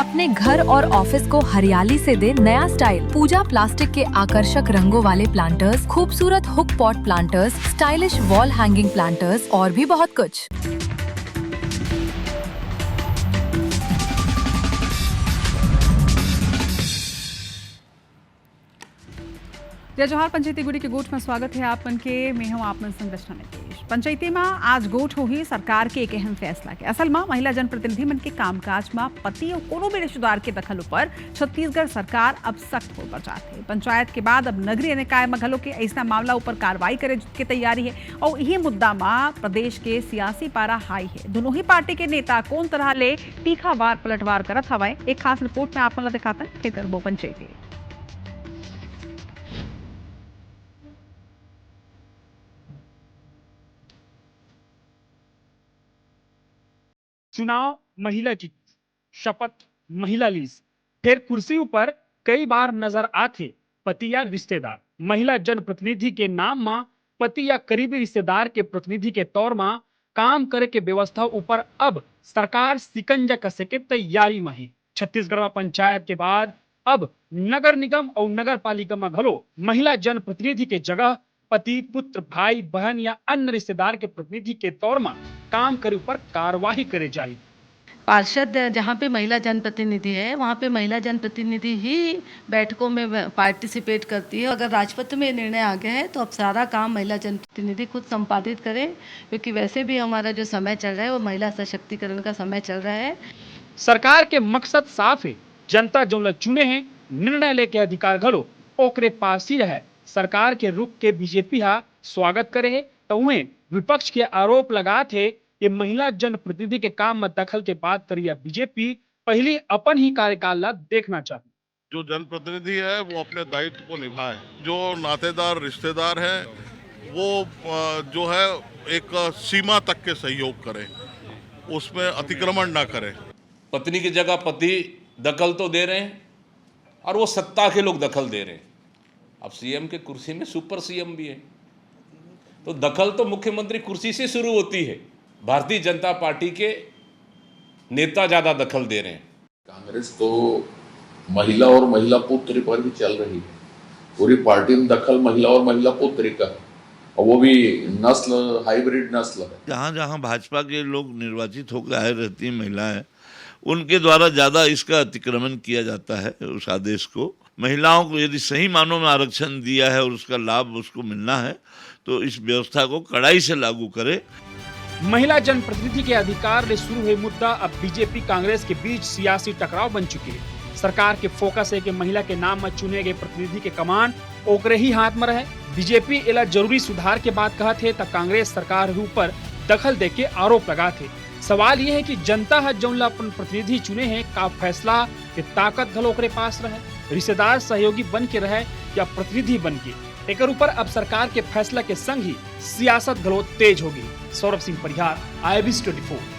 अपने घर और ऑफिस को हरियाली से दे नया स्टाइल। पूजा प्लास्टिक के आकर्षक रंगों वाले प्लांटर्स, खूबसूरत hook pot planters, stylish wall hanging planters और भी बहुत कुछ। जय जोहार पंचायती गुड़ी के गोठ में स्वागत है आपन के। मैं हूं आपन संग रचना नितेश। पंचायती में आज गोठ होगी सरकार के एक अहम फैसला के। असल में महिला जनप्रतिनिधि मन के कामकाज में पति और कोनो भी रिश्तेदार के दखल पर छत्तीसगढ़ सरकार अब सख्त हो जाती है। पंचायत के बाद अब नगरीय निकाय में घलो के ऐसा मामला ऊपर कार्रवाई करे की तैयारी है और यही मुद्दा में प्रदेश के सियासी पारा हाई है। दोनों ही पार्टी के नेता कौन तरह ले तीखा वार पलटवार करत हवाए, एक खास रिपोर्ट में आप मन दिखाता है खेतर पंचायती। चुनाव महिला की शपथ महिला लीज फिर कुर्सी ऊपर कई बार नजर आते पति या रिश्तेदार। महिला जनप्रतिनिधि के नाम में पति या करीबी रिश्तेदार के प्रतिनिधि के तौर में काम करे के व्यवस्था ऊपर अब सरकार सिकंजा कसे के तैयारी में है। छत्तीसगढ़ में पंचायत के बाद अब नगर निगम और नगर पालिका में घलो महिला जनप्रतिनिधि के जगह पति, पुत्र, भाई, बहन या अन्य रिश्तेदार के प्रतिनिधि के तौर में काम करे ऊपर कार्यवाही करे जाए। पार्षद जहाँ पे महिला जनप्रतिनिधि है वहाँ पे महिला जनप्रतिनिधि ही बैठकों में पार्टिसिपेट करती है। अगर राजपत्र में निर्णय आ गया है तो अब सारा काम महिला जनप्रतिनिधि खुद संपादित करे, क्योंकि वैसे भी हमारा जो समय चल रहा है वो महिला सशक्तिकरण का समय चल रहा है। सरकार के मकसद साफ है, जनता जो चुने हैं निर्णय लेके अधिकार घलो ओकरे पास ही रहे। सरकार के रुख के बीजेपी हा स्वागत करे तो उन्हें विपक्ष के आरोप लगाते कि महिला जनप्रतिनिधि के काम में दखल के बाद करिया बीजेपी पहले अपन ही कार्यकाल ला देखना चाहती। जो जनप्रतिनिधि है वो अपने दायित्व को निभाए, जो नातेदार रिश्तेदार है वो जो है एक सीमा तक के सहयोग करे, उसमें अतिक्रमण ना करे। पत्नी की जगह पति दखल तो दे रहे हैं और वो सत्ता के लोग दखल दे रहे हैं। अब सीएम के कुर्सी में सुपर सीएम भी है, तो दखल तो मुख्यमंत्री कुर्सी से शुरू होती है। भारतीय जनता पार्टी के नेता ज्यादा दखल दे रहे हैं। कांग्रेस तो महिला और महिला पुत्री पर भी चल रही है। पूरी पार्टी में दखल महिला और महिला पुत्री का, और वो भी नस्ल हाइब्रिड नस्ल है। जहाँ जहाँ भाजपा के लोग निर्वाचित होकर आए रहती हैं महिलाएं, उनके द्वारा ज़्यादा इसका अतिक्रमण किया जाता है। उस आदेश को महिलाओं को यदि सही मानों में आरक्षण दिया है और उसका लाभ उसको मिलना है तो इस व्यवस्था को कड़ाई से लागू करे। महिला जनप्रतिनिधि के अधिकार ले शुरू हुए मुद्दा अब बीजेपी कांग्रेस के बीच सियासी टकराव बन चुके हैं। सरकार के फोकस है कि महिला के नाम में चुने गए प्रतिनिधि के कमान ओकरे ही हाथ में रहे। बीजेपी इला जरूरी सुधार के बाद कहा थे तब कांग्रेस सरकार के ऊपर दखल दे के आरोप लगा थे। सवाल ये है कि जनता है जौन अपन प्रतिनिधि चुने हैं का फैसला के ताकत घलो ओकरे पास रहे, रिश्तेदार सहयोगी बन के रहे या प्रतिनिधि बन के। एक ऊपर अब सरकार के फैसला के संग ही सियासत घलो तेज होगी। सौरभ सिंह परिहार, IABC 24।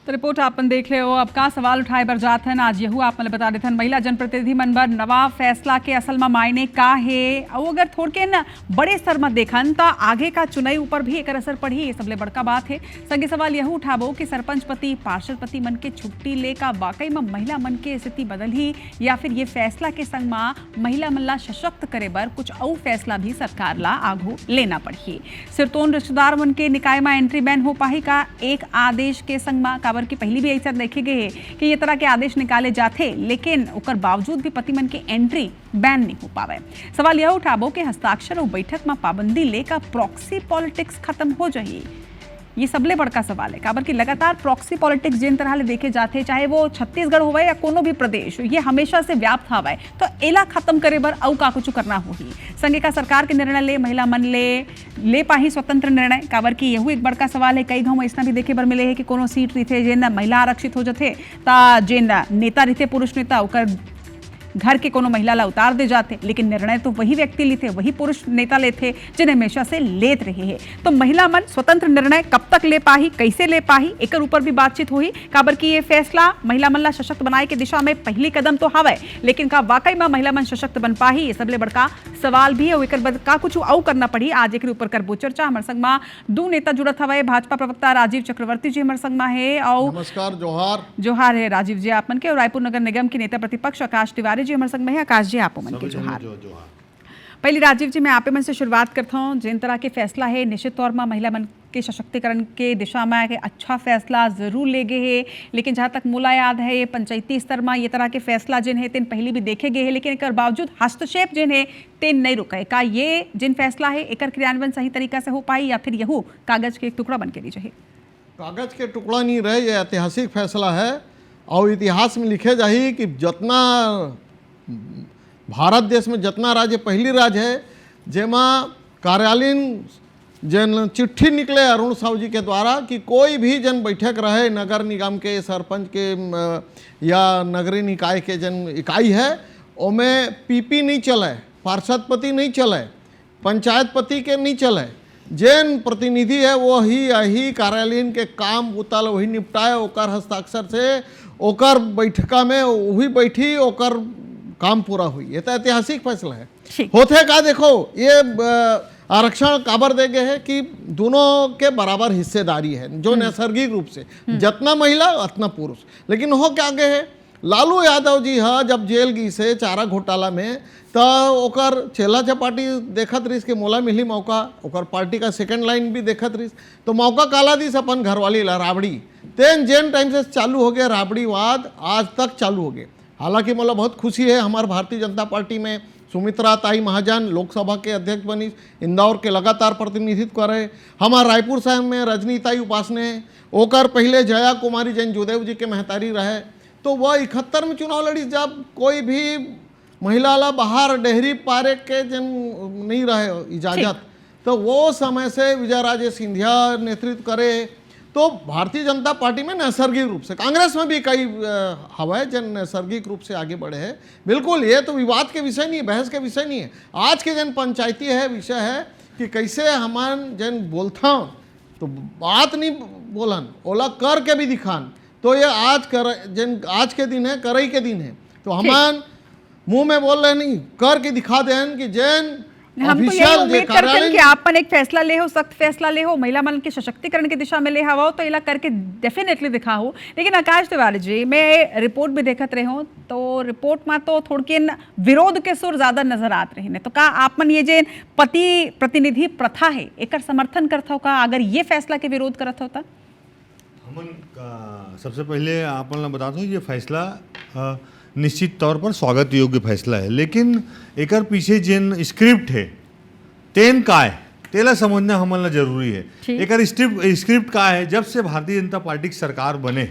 तो रिपोर्ट आपन देख ले हो। अब का सवाल उठाए बर जात है आज यहू आप मतलब बता देते हैं महिला जनप्रतिनिधि मन बर नवा फैसला के असल में मायने का है। और अगर थोड़ के न बड़े स्तर में देखन तो आगे का चुनाई ऊपर भी एक असर पड़ी, ये सबले बड़का बात है। संगे सवाल यहू उठाबो कि सरपंच पति, पार्षद पति मन के छुट्टी ले का वाकई में महिला मन के स्थिति बदल ही, या फिर ये फैसला के संग में महिला मन ला सशक्त करे बर कुछ और फैसला भी सरकार ला आगू लेना पड़ी। सिरतोन रिश्तेदार मन के निकाय में एंट्री बैन हो पाही का एक आदेश के संग में की पहली भी ऐसा देखे गए है कि ये तरह के आदेश निकाले जाते, लेकिन उकर बावजूद भी पति मन के एंट्री बैन नहीं हो पावे। सवाल यह उठाबो कि हस्ताक्षर और बैठक में पाबंदी लेकर प्रॉक्सी पॉलिटिक्स खत्म हो जाए। ये सबले बड़का सवाल है, काबर कि लगातार प्रॉक्सी पॉलिटिक्स जिन तरह ले देखे जाते, चाहे वो छत्तीसगढ़ होवे या कोनो भी प्रदेश, ये हमेशा से व्याप्त हवे। तो एला खत्म करे बर अउ का कुछ करना होही। संगे का सरकार के निर्णय ले महिला मन ले पाही स्वतंत्र निर्णय, काबर कि यहू एक बड़का सवाल है। कई गाँव ऐसा भी देखे बर मिले है कि कोनो सीट रही जेन महिला आरक्षित हो जाते ता जेन नेता रही पुरुष नेता ओकर घर के कोनो महिला ला उतार दे जाते, लेकिन निर्णय तो वही व्यक्ति लेते, वही पुरुष नेता लेते जिन्हें हमेशा से लेत रहे हैं। तो महिला मन स्वतंत्र निर्णय कब तक ले पाही, कैसे ले पाही, एकर ऊपर भी बातचीत हुई। काबर की ये फैसला महिला मन ला सशक्त बनाए के दिशा में पहली कदम तो हवे, लेकिन का वाकई में महिला मन सशक्त बन पाही, ये सबले बड़का सवाल भी है। और एकर बाद का कुछ और करना पड़ी, आज एक ऊपर करबो चर्चा। हमारे संग में दो नेता जुड़त हवे। भाजपा प्रवक्ता राजीव चक्रवर्ती जी हमारे संग में है और नमस्कार, जोहार जोहार है राजीव जी आप मन के। और रायपुर नगर निगम के नेता प्रतिपक्ष आकाश तिवारी जी हमारे संग में है। आकाश जी आप मन के जोहार। पहले राजीव जी मैं आपे मन से शुरुआत करता हूँ। जिन तरह के फैसला है निश्चित तौर में महिला मन के सशक्तिकरण के दिशा में एक अच्छा फैसला जरूर ले गए है, लेकिन जहाँ तक मुला याद है ये पंचायती स्तर में ये तरह के फैसला जिन है तेन पहले भी देखे गए हैं, लेकिन एक बावजूद हस्तक्षेप जिन है तेन नहीं रुका है। का ये जिन फैसला है एक क्रियान्वयन सही तरीका से हो पाई या फिर यहू कागज के एक टुकड़ा बन के ली जाए? कागज के टुकड़ा नहीं रहे, ये ऐतिहासिक फैसला है और इतिहास में लिखे जाही कि जितना भारत देश में जितना राज्य पहली राज्य है जेमा कार्यालयीन जन चिट्ठी निकले अरुण साहू जी के द्वारा कि कोई भी जन बैठक रहे नगर निगम के, सरपंच के या नगरीय निकाय के जन इकाई है ओमें पीपी नहीं चले, पार्षद पति नहीं चले, पंचायत पति के नहीं चले, जैन प्रतिनिधि है वो ही यही कार्यालयीन के काम उतल वही निपटाए, ओकर हस्ताक्षर से ओकर बैठका में वही बैठी, ओकर काम पूरा हुई। ये तो ऐतिहासिक फैसला है। होते का देखो ये आरक्षण काबर दे गए है कि दोनों के बराबर हिस्सेदारी है, जो नैसर्गिक रूप से जितना महिला उतना पुरुष। लेकिन हो क्या गए है, लालू यादव जी हाँ जब जेल गई से चारा घोटाला में तो ओकर चेला चपाटी देखत रही के मोला मिली मौका, ओकर पार्टी का सेकंड लाइन भी देखत रही तो मौका काला दी अपन घरवाली ला राबड़ी तेन जेन टाइम से चालू हो गया राबड़ीवाद आज तक चालू हो गए। हालांकि मतलब बहुत खुशी है हमारे भारतीय जनता पार्टी में सुमित्रा ताई महाजन लोकसभा के अध्यक्ष बनी, इंदौर के लगातार प्रतिनिधित्व करे। हमारे रायपुर शहर में रजनीताई उपासने ओकर पहले जया कुमारी जैन जोदेव जी के महतारी रहे, तो वह 71 में चुनाव लड़ी जब कोई भी महिला ला बाहर डेहरी पारे के जन नहीं रहे इजाजत, तो वो समय से विजय राजे सिंधिया नेतृत्व करे। तो भारतीय जनता पार्टी में नैसर्गिक रूप से, कांग्रेस में भी कई हवा जन नैसर्गिक रूप से आगे बढ़े हैं। बिल्कुल ये तो विवाद के विषय नहीं है, बहस के विषय नहीं है। आज के जन पंचायती है विषय है कि कैसे हमान जन बोलता तो बात नहीं बोलन ओला कर के भी दिखान। तो ये आज कर जन आज के दिन है, करई के दिन है, तो हमान मुंह में बोल रहे नहीं कर के दिखा दें कि जैन हम तो यही उम्मीद करते हैं कि आप मन एक फैसला ले हो, सख्त फैसला ले हो, महिला मन के सशक्तिकरण की दिशा में ले हवा हो तो इला करके डेफिनेटली दिखा हो। लेकिन आकाश तिवारी जी मैं रिपोर्ट भी देखत रहे हो तो रिपोर्ट में तो थोड़के विरोध के सुर ज्यादा नजर आते रहे, तो का आप मन ये जे पति प्रतिनिधि प्रथा है एक समर्थन करता हो का अगर ये फैसला के विरोध करत होता? हमन सबसे पहले आप मन बताता हूँ ये फैसला निश्चित तौर पर स्वागत योग्य फैसला है, लेकिन एकर पीछे जिन स्क्रिप्ट है तेन का है तेला समझना हमला जरूरी है। एकर स्क्रिप्ट का है, जब से भारतीय जनता पार्टी की सरकार बने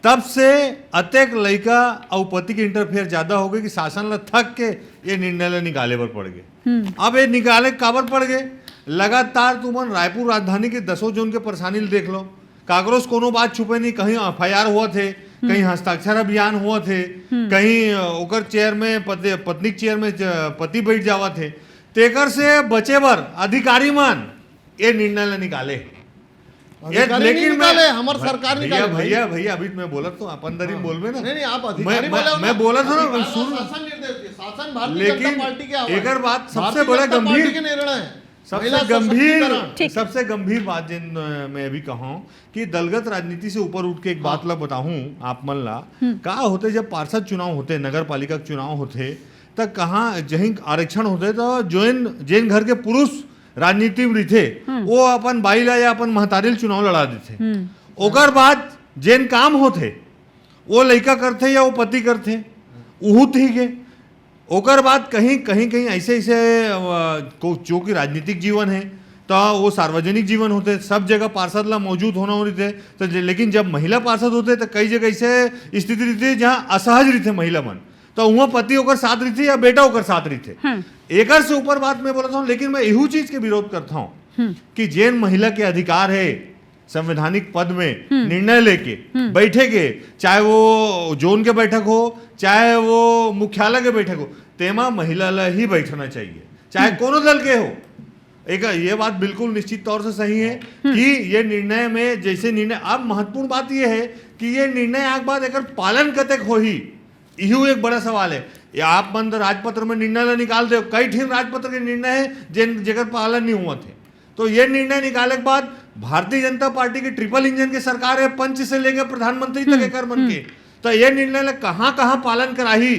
तब से अतेक लड़का और पति के इंटरफेयर ज्यादा हो गए कि शासन ला थक के ये निर्णय निकाले पर पड़ गए। अब ये निकाले काबर पड़ गए, लगातार तुमन रायपुर राजधानी के 10 जोन के परेशानी देख लो, कागरोस कोनो बात छुपे नहीं, कहीं FIR हुआ थे, कहीं हस्ताक्षर अभियान हुआ थे, कहीं ओकर चेयर में पत्नी चेयर में पति बैठ जावा थे। तेकर से बचे बर अधिकारी मान ये निर्णय ले निकाले, लेकिन हमार सरकार निकाले। भैया अभी मैं बोला तो अपन दरी बोलबे ना, नहीं आप अधिकारी मैं बोला था ना शासन भारतीय जनता पार्टी के एकर बात सबसे बड़ा गंभीर निर्णय है, सबसे गंभीर बात जिन मैं अभी कहूँ कि दलगत राजनीति से ऊपर उठ के एक बात ला बताऊं आप मन ला का होते जब पार्षद चुनाव होते, नगर पालिका के चुनाव होते तब कहाँ जहीं आरक्षण होते तो जैन घर के पुरुष राजनीति में रहते वो अपन बाई ला या अपन महतारी चुनाव लड़ा देते। ओकर बाद जैन काम होते वो लड़का करते या वो पति करते उहू ठीक है। ओकर बाद कहीं ऐसे जो कि राजनीतिक जीवन है तो वो सार्वजनिक जीवन होते, सब जगह पार्षद ला मौजूद होना हो रही तो, लेकिन जब महिला पार्षद होते तो कई जगह ऐसे स्थिति रहती है जहाँ असहज रहते महिला मन, तो वहाँ पति होकर साथ रहती या बेटा होकर साथ रहते। एक से ऊपर बात मैं बोलता हूँ, लेकिन मैं यही चीज के विरोध करता हूँ कि जैन महिला के अधिकार है संवैधानिक पद में निर्णय लेके बैठेगे, चाहे वो जोन के बैठक हो चाहे वो मुख्यालय के बैठक हो, तेमा महिला ला ही बैठना चाहिए, चाहे कोनो दल के हो। एक ये बात बिल्कुल निश्चित तौर से सही है कि ये निर्णय में जैसे निर्णय, अब महत्वपूर्ण बात ये है कि ये निर्णय आग बाद एक पालन कतक हो ही, यही एक बड़ा सवाल है। या आप बंद राजपत्र में निर्णय ला निकाल दे, कई ठीक राजपत्र के निर्णय है जिन जगह पालन नहीं हुआ थे, तो ये निर्णय निकाले के बाद भारतीय जनता पार्टी की ट्रिपल इंजन की सरकार है, पंच से लेकर प्रधानमंत्री तक एक बन के, तो ये निर्णय कहाँ कहाँ पालन कराही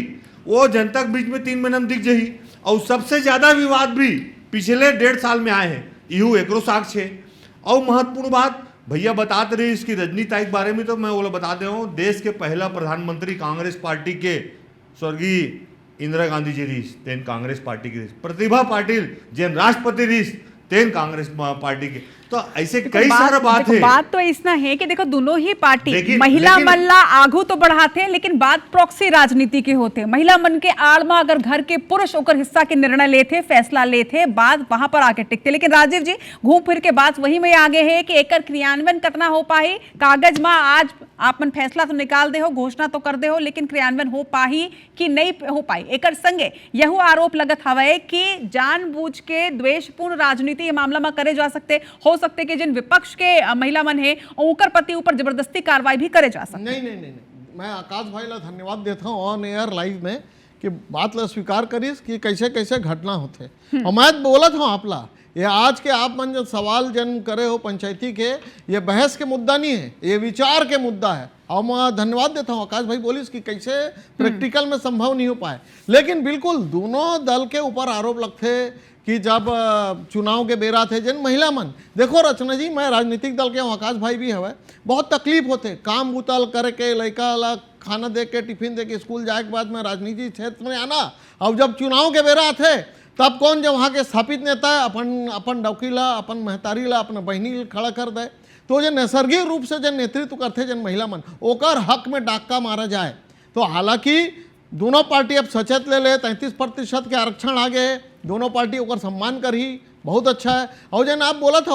वो जनता के बीच में 3 महीने में दिख जाही। और सबसे ज्यादा विवाद भी पिछले 1.5 साल में आए हैं, यू एकरो साक्ष्य है। और महत्वपूर्ण बात भैया बताते रही इसकी रजनीताई के बारे में, तो मैं वो बता दे हूँ, देश के पहला प्रधानमंत्री कांग्रेस पार्टी के स्वर्गीय इंदिरा गांधी जी रही, तेन कांग्रेस पार्टी की, प्रतिभा पाटिल जिन राष्ट्रपति रही, तेन कांग्रेस पार्टी के। तो ऐसे कई सारा बात है। बात तो इसना है कि देखो दोनों ही पार्टी महिला मल्ला आगू तो बढ़ाते हैं, लेकिन बात प्रॉक्सी राजनीति के होते। महिला मन के आड़ में अगर घर के पुरुष ओकर हिस्सा के निर्णय लेते, फैसला लेते, बात वहां पर आके टिकते। लेकिन राजीव जी घूम फिर के बात वही में आगे है कि एकर क्रियान्वयन कितना हो पाही। कागज में आज आपन फैसला तो निकाल दे हो, घोषणा तो कर दे हो, लेकिन क्रियान्वयन हो पाही कि नहीं हो पाई। एकर संगे यह आरोप लगत हवे कि जानबूझ के द्वेषपूर्ण राजनीति ये मामला में करे जा सकते, हो सकते कि जिन विपक्ष के महिला मन है ओकर पति ऊपर जबरदस्ती कार्रवाई भी करे जा सकते। नहीं, मैं आकाश भाई ला धन्यवाद देता हूँ ऑन एयर लाइव में कि बात ला स्वीकार करीस कि कैसे कैसे घटना होते। और मैं बोला था आपला, ये आज के आप मन जो सवाल जन करे हो पंचायती के, ये बहस के मुद्दा नहीं है, ये विचार के मुद्दा है। और मैं धन्यवाद देता हूँ आकाश भाई बोलिस कि कैसे प्रैक्टिकल में संभव नहीं हो पाए। लेकिन बिल्कुल दोनों दल के ऊपर आरोप लगते कि जब चुनाव के बेरा थे जन महिला मन, देखो रचना जी, मैं राजनीतिक दल के हूँ, आकाश भाई भी हवे, बहुत तकलीफ होते काम बुतल करके, लड़का ला खाना दे के, टिफिन दे के स्कूल जाए के बाद में राजनीतिक क्षेत्र में आना। अब जब चुनाव के बेरा थे तब कौन जब वहाँ के स्थापित नेता अपन डौकी ला, अपन महतारी ला, अपन बहनी खड़ा कर दे, तो जो नैसर्गिक रूप से जन नेतृत्व करते जन महिला मन, ओकर हक में डाका मारा जाए। तो हालांकि दोनों पार्टी अब सचेत ले 33% के आरक्षण आ गए, दोनों पार्टी ओकर सम्मान कर ही, बहुत अच्छा है। और जन आप बोला था,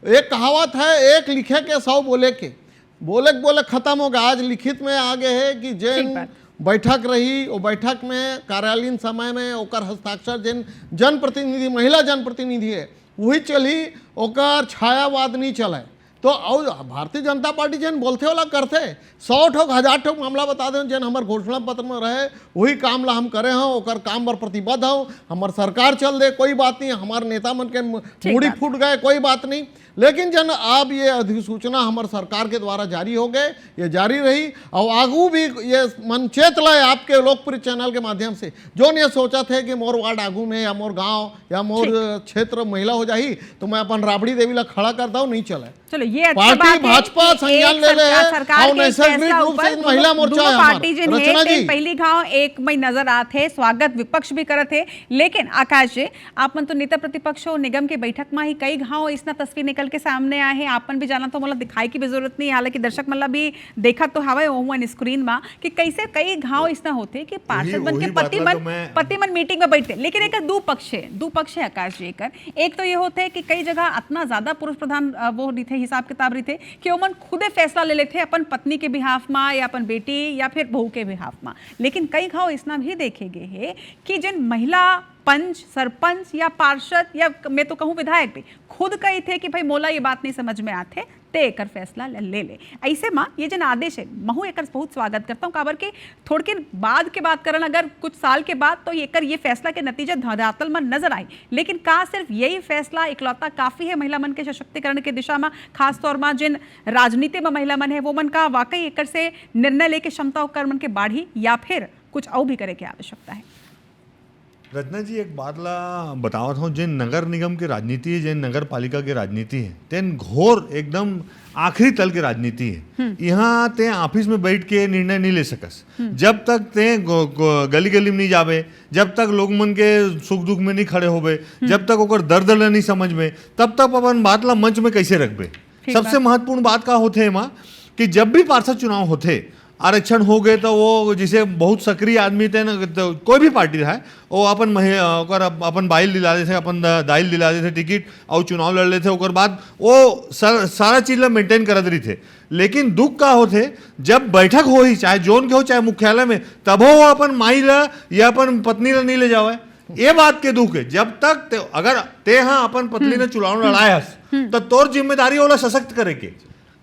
एक कहावत है, एक लिखे के 100 बोले के, बोले खत्म हो गया। आज लिखित में आगे है कि जिन बैठक रही वो बैठक में कार्यालयीन समय में ओकर हस्ताक्षर जिन जनप्रतिनिधि, महिला जनप्रतिनिधि है वही चली, ओकर छायावाद नहीं चले। तो और भारतीय जनता पार्टी जन बोलते वाला करते, 100 ठोक 1000 ठोक मामला बता दें जन हमारे घोषणा पत्र में रहे वही काम ला हम करे हों, ओकर काम पर प्रतिबद्ध हों। हमार सरकार चल दे कोई बात नहीं, हमारे नेता मन के मूड़ी फूट गए कोई बात नहीं, लेकिन जन अब ये अधिसूचना हमारे सरकार के द्वारा जारी हो गए, ये जारी रही। और आगू भी ये मन चेत लाए आपके लोकप्रिय चैनल के माध्यम से, जो ने सोचा थे कि मोर वार्ड आगू में या मोर गांव या मोर क्षेत्र महिला हो जाही तो मैं अपन राबड़ी देवी ला खड़ा करता हूँ, नहीं चले। चलो ये अच्छा पार्टी बात है भाजपा कि संज्ञान ले ले सरकार और के नैसर्गिक फैसला रूप से ऊपर महिला मोर्चा दोनों है पार्टी जिन हमार। है रचना तेन जी, पहली घाव एक मई नजर आते, स्वागत विपक्ष भी करत है। लेकिन आकाश जी, आपन तो नेता प्रतिपक्ष हो, निगम की बैठक में ही कई घाव इसना तस्वीर निकल के सामने आए हैं, आपन भी जाना तो मतलब दिखाई की भी जरूरत नहीं, हालांकि दर्शक मतलब भी देखा तो हवा ओवन स्क्रीन में कि कैसे कई घाव इसना होते कि पार्षद बन के पति मन मीटिंग में बैठते। लेकिन एक दो पक्ष है आकाश जी। एक तो ये होते है कि कई जगह इतना ज्यादा पुरुष प्रधान वो रहते, हिसाब किताब रहते कि ओमन खुदे फैसला ले लेते अपन पत्नी के बिहाफ में या अपन बेटी या फिर बहू के बिहाफ में। लेकिन कई घाव इसना भी देखे गए हैं कि जिन महिला पंच, सरपंच या पार्षद या मैं तो कहूँ विधायक भी खुद कही थे कि भाई मोला ये बात नहीं समझ में आते ते एकर फैसला ले ले। ऐसे माँ ये जन आदेश है, महू एकर बहुत स्वागत करता हूँ। काबर के थोड़ के बाद के बात करन अगर कुछ साल के बाद तो एकर ये फैसला के नतीजे धरातल में नजर आई। लेकिन का सिर्फ यही फैसला इकलौता काफी है महिला मन के सशक्तिकरण के दिशा में, खास तौर में जिन राजनीति में महिला मन है वो मन का वाकई एकर से निर्णय लेके क्षमता कर मन के बाढ़ी या फिर कुछ और भी करे की आवश्यकता है? रत्ना जी एक बात ला बतावत हूँ, जिन नगर निगम की राजनीति है, जिन नगर पालिका की राजनीति है, तेन घोर एकदम आखिरी तल की राजनीति है। यहाँ ते ऑफिस में बैठ के निर्णय नहीं ले सकस, जब तक ते गली गली में नहीं जावे, जब तक लोग मन के सुख दुख में नहीं खड़े होवे, जब तक ओकर दर्द ला नहीं समझ में, तब तक अपन बात ला मंच में कैसे रखबे। सबसे महत्वपूर्ण बात का होते है माँ कि जब भी पार्षद चुनाव होते आरक्षण हो गए तो वो जिसे बहुत सक्रिय आदमी थे न, तो कोई भी पार्टी है वो अपन बाइल दिला देते, अपन दाइल दिला देते टिकट और चुनाव लड़ लेते, ओकर बाद वो सारा चीज ला मेंटेन करत रही थे। लेकिन दुख का होते जब बैठक हो ही, चाहे जोन के हो चाहे मुख्यालय में, तब वो अपन माई ला या अपन पत्नी ला नहीं ले जावे। ये बात के दुख है, जब तक अगर ते हाँ अपन पत्नी ने चुनाव लड़ायस तो तोर जिम्मेदारी ओला सशक्त करे के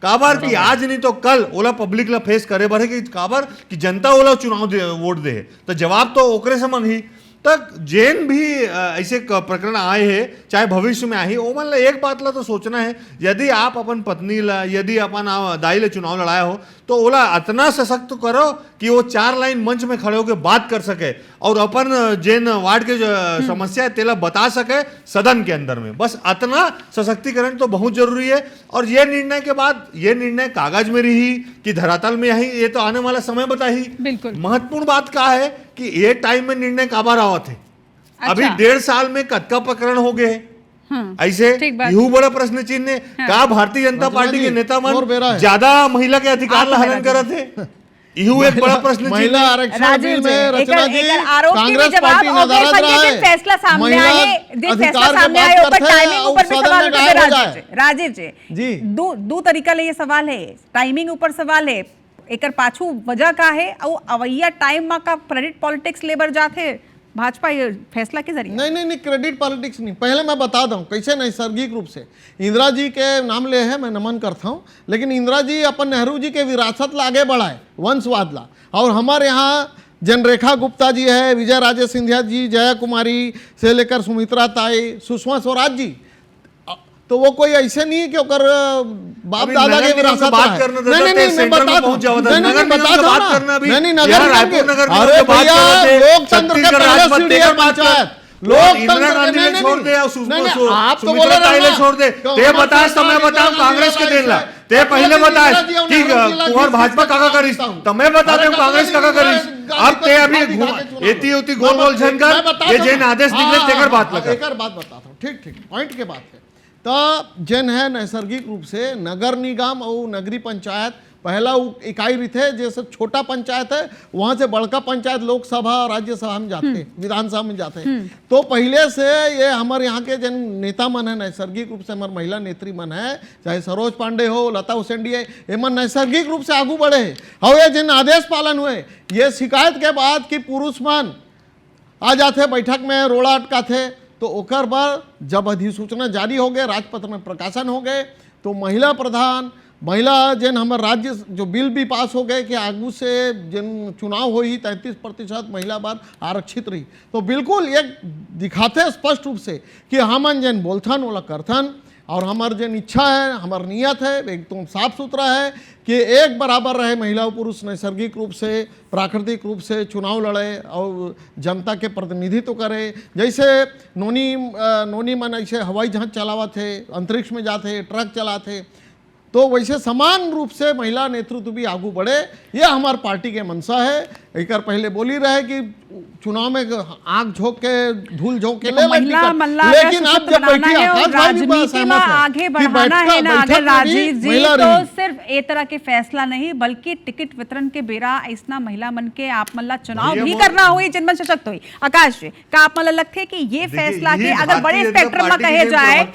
काबर की आज नहीं तो कल ओला पब्लिक ला फेस करे भरे कि काबर कि जनता ओला चुनाव वोट दे, तो जवाब तो ओकरे से मंगी। तक जेन भी ऐसे प्रकरण आए हैं चाहे भविष्य में आए, वो मतलब एक बात ला तो सोचना है, यदि आप अपन पत्नी ला यदि अपन दाई ला चुनाव लड़ाया हो तो ओला इतना सशक्त करो कि वो 4 लाइन मंच में खड़े होकर बात कर सके और अपन जेन वार्ड के जो समस्या है तेला बता सके सदन के अंदर में। बस इतना सशक्तिकरण तो बहुत जरूरी है। और ये निर्णय के बाद ये निर्णय कागज में रही कि धरातल में आई, ये तो आने वाला समय बता ही। बिल्कुल महत्वपूर्ण बात क्या है कि ये टाइम में निर्णय काबार आवत है। अभी 1.5 साल में कतका प्रकरण हो गए ऐसे यू बड़ा प्रश्न चिन्ह है। का भारतीय जनता पार्टी के नेता मन ज्यादा महिला के अधिकार ला हनन करत है, यू एक बड़ा प्रश्न चिन्ह। महिला आरक्षण बिल में रचना जी कांग्रेस पार्टी नदारद रहा है, फैसला सामने आए, फैसला सामने आए ऊपर टाइमिंग ऊपर भी सवाल उठे। राजीव जी दो तरीका ले ये सवाल है, टाइमिंग ऊपर सवाल है, एकर पाछू वजह का है और अवैया टाइम मा का क्रेडिट पॉलिटिक्स लेबर जाते भाजपा ये फैसला के जरिए। नहीं क्रेडिट पॉलिटिक्स नहीं। पहले मैं बता दूं कैसे नैसर्गिक रूप से इंदिरा जी के नाम ले है, मैं नमन करता हूं, लेकिन इंदिरा जी अपन नेहरू जी के विरासत ला आगे बढ़ाए, वंशवाद ला। और हमारे यहाँ जनरेखा गुप्ता जी है, विजय राजे सिंधिया जी, जया कुमारी से लेकर सुमित्रा ताई, सुषमा स्वराज जी, तो वो कोई ऐसे नहीं है कि ओकर बाप दादा के विरासत बात है। करना नहीं मैं बता दूं, नहीं बता दूं ना, नहीं नगर रायपुर अरे भैया लोकतंत्र के पहले सीढ़ी है पंचायत, लोकतंत्र छोड़ दे, आप तो बोल रहे हैं छोड़ दे, ते बता समय बताओ कांग्रेस के देला, ते पहले बता कि कुहर भाजपा काका करिस, तो मैं बता दूं कांग्रेस काका करिस। अब ते अभी एती होती गोल गोल झनकर ये जेन आदेश निकले तेकर बात लगा। एक बात बताता हूं, ठीक पॉइंट के बात है। तो जन है नैसर्गिक रूप से नगर निगम और नगरी पंचायत पहला इकाई रही थे, जैसे छोटा पंचायत है वहां से बड़का पंचायत लोकसभा राज्यसभा में जाते हैं, विधानसभा में जाते हैं। तो पहले से ये हमारे यहाँ के जन नेता मन है नैसर्गिक रूप से, हमारे महिला नेत्री मन है, चाहे सरोज पांडे हो, लता हुसैन है, ये मन नैसर्गिक रूप से आगू बढ़े है। और ये जिन आदेश पालन हुए, ये शिकायत के बाद कि पुरुष मन आ जाते बैठक में रोड़ा अटकाते, तो ओकर बाद जब अधिसूचना जारी हो गए, राजपत्र में प्रकाशन हो गए, तो महिला प्रधान महिला जन हमारे राज्य जो बिल भी पास हो गए कि आगू से जन चुनाव हो ही 33% महिला बार आरक्षित रही। तो बिल्कुल ये दिखाते स्पष्ट रूप से कि हमन जन बोलथन वाला करथन, और हमार जन इच्छा है, हमार नियत है एकदम साफ सुथरा है कि एक बराबर रहे महिला और पुरुष, नैसर्गिक रूप से प्राकृतिक रूप से चुनाव लड़े और जनता के प्रतिनिधित्व करे। जैसे नोनी मन ऐसे हवाई जहाज चलावा थे, अंतरिक्ष में जाते, ट्रक चलाते, तो वैसे समान रूप से महिला नेतृत्व भी आगू बढ़े, यह हमार पार्टी के मनसा है। एक पहले बोली रहे कि चुनाव में आंख झोंक के धूल झोंक के ले लेकिन आप जब बैठी राजनीति में आगे बढ़ाना है ना, अगर राजीव जी तो सिर्फ ए तरह के फैसला नहीं बल्कि टिकट वितरण के बेरा ऐसा महिला मन के आप मल्ला चुनाव भी करना हुई, जिनमन सशक्त हुई। आकाश का आप मन लगते कि ये फैसला के अगर बड़े स्पेक्ट्रम में कहे जाए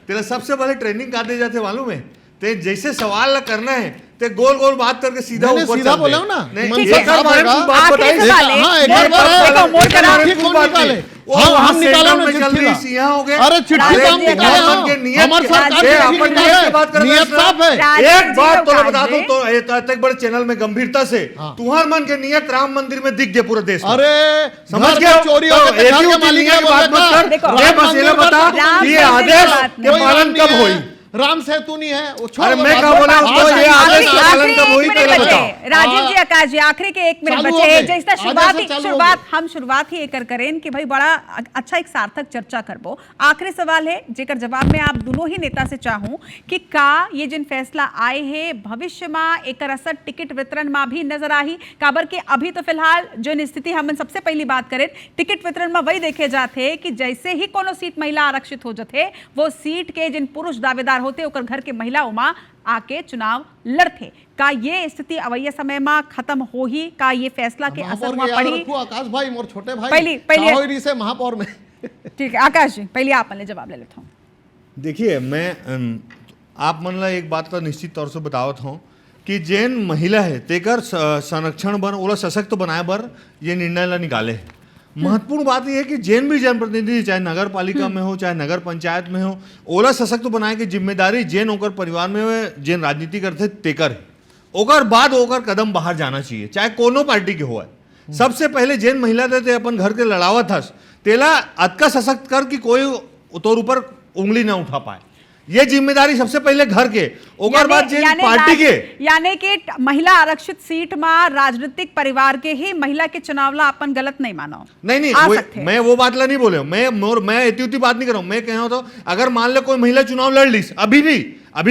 तेरा सबसे पहले ट्रेनिंग का दे जाते मालूम है, ते जैसे सवाल करना है ते गोल गोल बात करके सीधा ऊपर सीधा बोला ना, हम निकाले में चल रही हो गए। अरे चिट्ठी तो हम निकाले, हमारे सरकार नियत साफ है। एक बात तो बता दूं तो इतने बड़े चैनल में गंभीरता से तुम्हार मन के नियत राम मंदिर में दिख गए पूरे देश। अरे समझ गए, चोरी हो बता ये आदेश के पालन कब हुई? राम सेतु नहीं है वो, अरे मैं क्या बोला तो ये आदेश का पालन कब हुई पहले बताओ। राजीव जी, आकाश जी, आखिरी के 1 मिनट बचे, जैसा शुरुआत ही कर करें कि भाई बड़ा अच्छा एक सार्थक चर्चा करबो। आखिरी सवाल है जेकर जवाब में आप दोनों ही नेता से चाहूं कि का ये जिन फैसला आए हैं भविष्य में एक असर टिकट वितरण में भी नजर आई, काबर के अभी तो फिलहाल जो स्थिति हम सबसे पहली बात करें टिकट वितरण में वही देखे जाते कि जैसे ही कोनो सीट महिला आरक्षित हो जाते वो सीट के जिन पुरुष दावेदार होते ओकर घर के महिला उमा आके चुनाव लड़ते। का ये स्थिति अवैया समय में खत्म हो ही? का ये फैसला के असर में पड़ी? आकाश भाई मोर छोटे भाई पहले से महापौर में ठीक है आकाश जी, पहले आप मतलब जवाब ले लेता हूँ। देखिए, मैं आप मन ला एक बात तो निश्चित तौर से बतावत हूँ कि जैन महिला है तेकर संरक्षण बन ओला सशक्त बनाए बर ये निर्णय ला निकाले। महत्वपूर्ण बात यह है कि जैन भी जनप्रतिनिधि चाहे नगर पालिका में हो चाहे नगर पंचायत में हो, ओला सशक्त बनाए की जिम्मेदारी जैन ओकर परिवार में जैन राजनीति करते तेकर है। ओकर बाद ओकर कदम बाहर जाना चाहिए, चाहे कोनो पार्टी के हो। सबसे पहले जैन महिला थे अपन घर के लड़ावत हस तेला अतका सशक्त कर कि कोई तोर ऊपर उंगली ना उठा पाए। ये जिम्मेदारी सबसे पहले घर के, ओकर बाद जैन पार्टी के। यानी कि महिला आरक्षित सीट में राजनीतिक परिवार के ही महिला के चुनाव ला अपन गलत नहीं मानो। नहीं मैं वो बात ला नहीं बोले, मैं इतनी बात नहीं कर रहा हूँ। मैं कह रहा हूँ तो अगर मान लो कोई महिला चुनाव लड़ ली अभी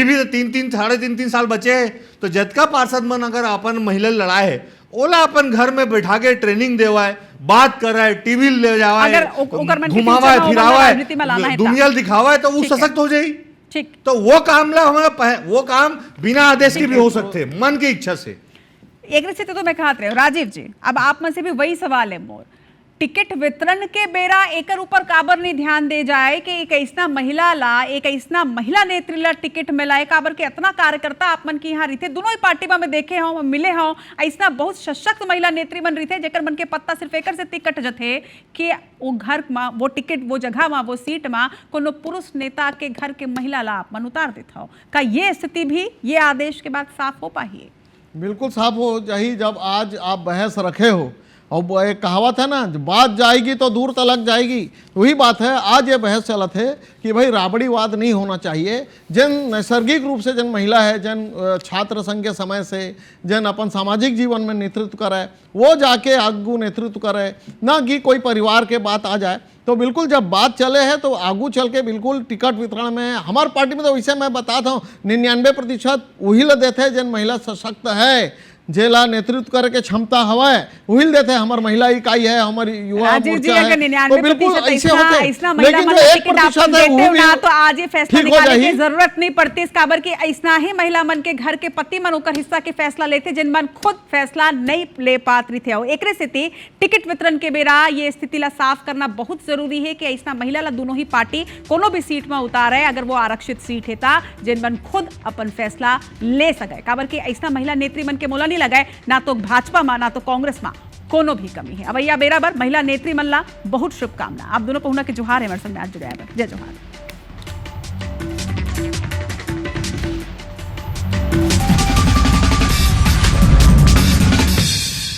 भी तो 3-3 साल बचे हैं, तो जतका पार्षद मन अगर अपन महिला लड़ाए है ओला अपन घर में बैठा के ट्रेनिंग देवाए, बात कराए, टीवी ले जावाए, घुमावाए फिरावाए, दुनिया दिखावाए, तो वो सशक्त हो जाएगी। ठीक, तो वो काम ला हमारा वो काम बिना आदेश के भी हो सकते, मन की इच्छा से। एक से तो मैं कहते रहे राजीव जी, अब आप में से भी वही सवाल है मोर, टिकट वितरण के बेरा एकर ऊपर काबर नहीं ध्यान दे जाए कि एक ऐसा महिला ला, एक ऐसा महिला नेत्री ला टिकट मिलाए। काबर के इतना कार्यकर्ता आप मन की यहाँ रहते, दोनों ही पार्टी में देखे हों, मिले हों, ऐसा बहुत सशक्त महिला नेत्री बन रही थे जेकर मन के पत्ता सिर्फ एकर से टिकट जथे कि वो घर में वो टिकट वो जगह में वो सीट में कोनो पुरुष नेता के घर के महिला ला आप मन उतार देता हो। का ये स्थिति भी ये आदेश के बाद साफ हो पाई? बिल्कुल साफ हो जाही जब आज आप बहस रखे हो। और एक कहावत है ना, बात जाएगी तो दूर तलक जाएगी, वही बात है। आज ये बहस चलत है कि भाई राबड़ीवाद नहीं होना चाहिए। जन नैसर्गिक रूप से जन महिला है, जन छात्र संघ के समय से जन अपन सामाजिक जीवन में नेतृत्व करे, वो जाके आगू नेतृत्व करे, ना कि कोई परिवार के बात आ जाए। तो बिल्कुल जब बात चले है तो आगू चल के बिल्कुल टिकट वितरण में हमारी पार्टी में तो वैसे मैं बताता हूँ 99% वही ला देते हैं जन महिला सशक्त है, जेला नेतृत्व करे के क्षमता हवा है, वही देते हैं। हमारी महिला इकाई है, हमारी युवा मोर्चा है, तो बिल्कुल ऐसे होते हैं। लेकिन जो 1% है वो भी तो आज ये फैसला निकालने की जरूरत नहीं पड़ती, इस काबर की ऐसा ही महिला मन के घर के पति मन ओकर हिस्सा के फैसला लेते जिन मन खुद फैसला नहीं ले पात रही थे। एक स्थिति टिकट वितरण के बेरा ये स्थिति ला साफ करना बहुत जरूरी है कि ऐसा महिला ला दोनों ही पार्टी कोनो भी सीट में उतारे अगर वो आरक्षित सीट है ता जिन मन खुद अपन फैसला ले सके। काबर की ऐसा महिला नेत्री मन के मोला नहीं लगाए, ना तो भाजपा में ना तो कांग्रेस में कोनो भी कमी है। अवैया बेराबर महिला नेत्री मन ला बहुत शुभकामना। आप दोनों पहुना के जोहार है, हमारे संग में आज जुड़े। जय जोहार।